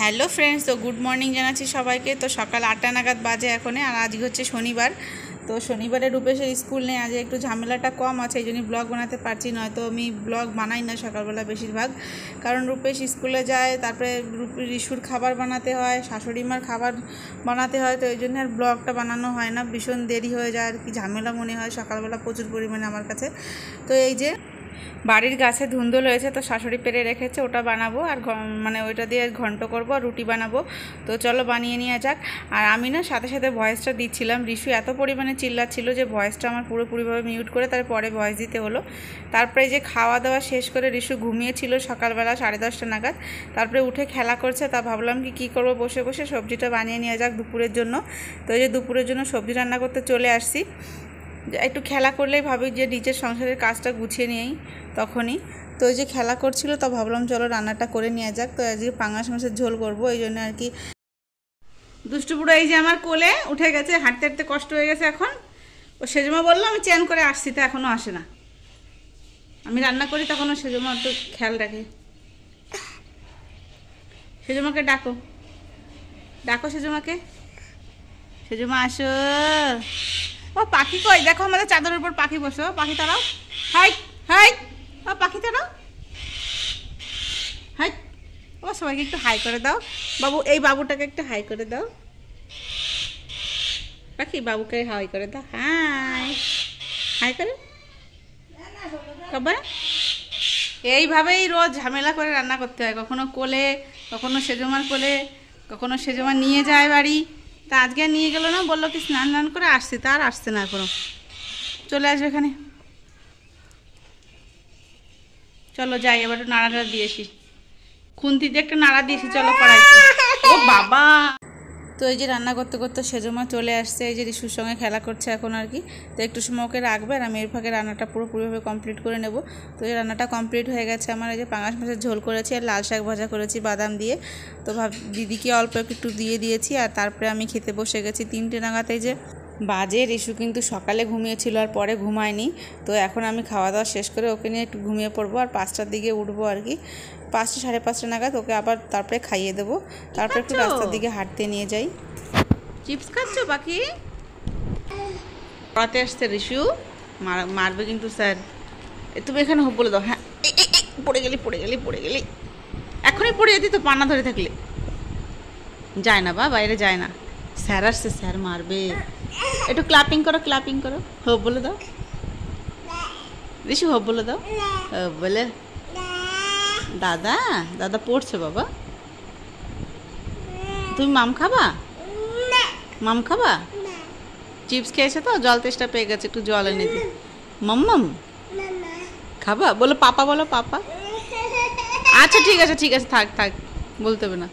Hello friends, তো good morning জানাচ্ছি সবাইকে। তো সকাল 8টা নাগাদ বাজে এখন, আর আজকে হচ্ছে শনিবার। তো শনিবারে রূপেশের স্কুল নেই, আজ একটু ঝামেলাটা কম আছে, এই জন্যই ব্লগ বানাতে পারছি। নয়তো আমি ব্লগ বানাই না সকালবেলা বেশিরভাগ, কারণ রূপেশ স্কুলে যায়, তারপরে রিশুর খাবার বানাতে হয়, শাশুড়ি মার খাবার বানাতে হয়, তো এই জন্য আর ব্লগটা বানানো হয় না, ভীষণ দেরি হয়ে যায় আর কি, ঝামেলা মনে হয় সকালবেলা প্রচুর পরিমাণে আমার কাছে। তো এই যে বাড়ির গাছে ধুন্দুল হয়েছে, তো শাশুড়ি পেরে রেখেছে, ওটা বানাবো, আর মানে ওইটা দিয়ে ঘন্ট করবো আর রুটি বানাবো। তো চলো বানিয়ে নিয়ে যাক। আর আমি না সাথে সাথে ভয়েসটা দিচ্ছিলাম, রিশু এত পরিমাণে চিল্লাচ্ছিল যে ভয়েসটা আমার পুরোপুরিভাবে মিউট করে তারপরে ভয়েস দিতে হলো। তারপরে যে খাওয়া দাওয়া শেষ করে রিশু ঘুমিয়েছিল সকালবেলা 10:30 নাগাদ, তারপরে উঠে খেলা করছে। তা ভাবলাম কী করবো, বসে বসে সবজিটা বানিয়ে নিয়ে যাক দুপুরের জন্য। তো এই যে দুপুরের জন্য সবজি রান্না করতে চলে আসছি। একটু খেলা করলেই ভাবি যে নিজের সংসারের কাজটা গুছিয়ে নিয়েই তখনই। তো ওই যে খেলা করছিল, তো ভাবলাম চলো রান্নাটা করে নিয়ে যাক। তো আজকে পাঙাশ মাছের ঝোল করবো, এই জন্য আর কি। দুষ্টুপুরো এই যে আমার কোলে উঠে গেছে, হাঁটতে হাঁটতে কষ্ট হয়ে গেছে এখন। ও সেজমা বললো আমি চেন করে আসছি, তো এখনও আসে না। আমি রান্না করি তখনও সেজমা একটু খেয়াল রাখে। সেজমাকে ডাকো, ডাকো সেজমাকে। সেজমা আসো। ও পাখি কই, দেখো আমাদের চাদরের উপর পাখি বসো, পাখি তারাও। হাই হাই, ও পাখি তারাও, হাই। ও সবাইকে একটু হাই করে দাও। বাবু, এই বাবুটাকে একটু হাই করে দাও। পাখি বাবুকে হাই করে দাও, হাই হাই করে। কবে এইভাবেই রোজ ঝামেলা করে রান্না করতে হয়, কখনো কোলে, কখনো সেজমার কোলে, কখনো সেজমা নিয়ে যায় বাড়ি। তা আজকে নিয়ে গেল না, বললো কি স্নান টান করে আসছি, তার আসছে না এখনো। চলে আসবে এখানে। চলো যাই, এবার একটু নাড়াটা দিয়েছি, খুন্তি দিয়ে একটা নাড়া দিয়েছি, চলো পড়াইছি। ও বাবা। তো এই যে রান্না করতে করতে সেজমা চলে আসছে, এই যে রিশুর সঙ্গে খেলা করছে এখন আর কি। তো একটু সময় ওকে রাখবে, আর আমি এর ফাঁকে রান্নাটা পুরোপুরিভাবে কমপ্লিট করে নেব। তো এই রান্নাটা কমপ্লিট হয়ে গেছে আমার। এই যে পাঙাশ মাছের ঝোল করেছি আর লাল শাক ভাজা করেছি বাদাম দিয়ে। তো দিদিকে অল্প একটু দিয়ে দিয়েছি, আর তারপরে আমি খেতে বসে গেছি 3টে নাগাদ। এই যে বাজে, রিশু কিন্তু সকালে ঘুমিয়েছিল আর পরে ঘুমায়নি। তো এখন আমি খাওয়া দাওয়া শেষ করে ওকে নিয়ে একটু ঘুমিয়ে পড়বো, আর 5টার দিকে উঠবো আর কি। 5টা 5:30 নাগাদ ওকে আবার তারপরে খাইয়ে দেবো, তারপর একটু রাস্তার দিকে হাঁটতে নিয়ে যাই। চিপস খাচ্ছ বাকি? পড়াতে আসছে রিশু, মারবে কিন্তু স্যার। তুমি এখানে হোক বলে দাও। হ্যাঁ, পড়ে গেলি পড়ে গেলি পড়ে গেলি, এখনই পড়ে যেতি তো পানা ধরে থাকলে। যায় না বা, বাইরে যায় না, স্যার আসছে, স্যার মারবে। একটু ক্লাপিং করো, ক্লাপিং করো, হোক বলে দাও রিশু, হোক বলে দাও। বলে দাদা, দাদা পড়ছে বাবা। তুমি মাম খাবা? মাম খাবা? চিপস খেয়েছে তো, জল তেষ্টা পেয়ে গেছে, একটু জল এনে দি। মাম্মাম খাবা? বলো পাপা, বলো পাপা। আচ্ছা ঠিক আছে ঠিক আছে, থাক থাক, বলতে হবে না।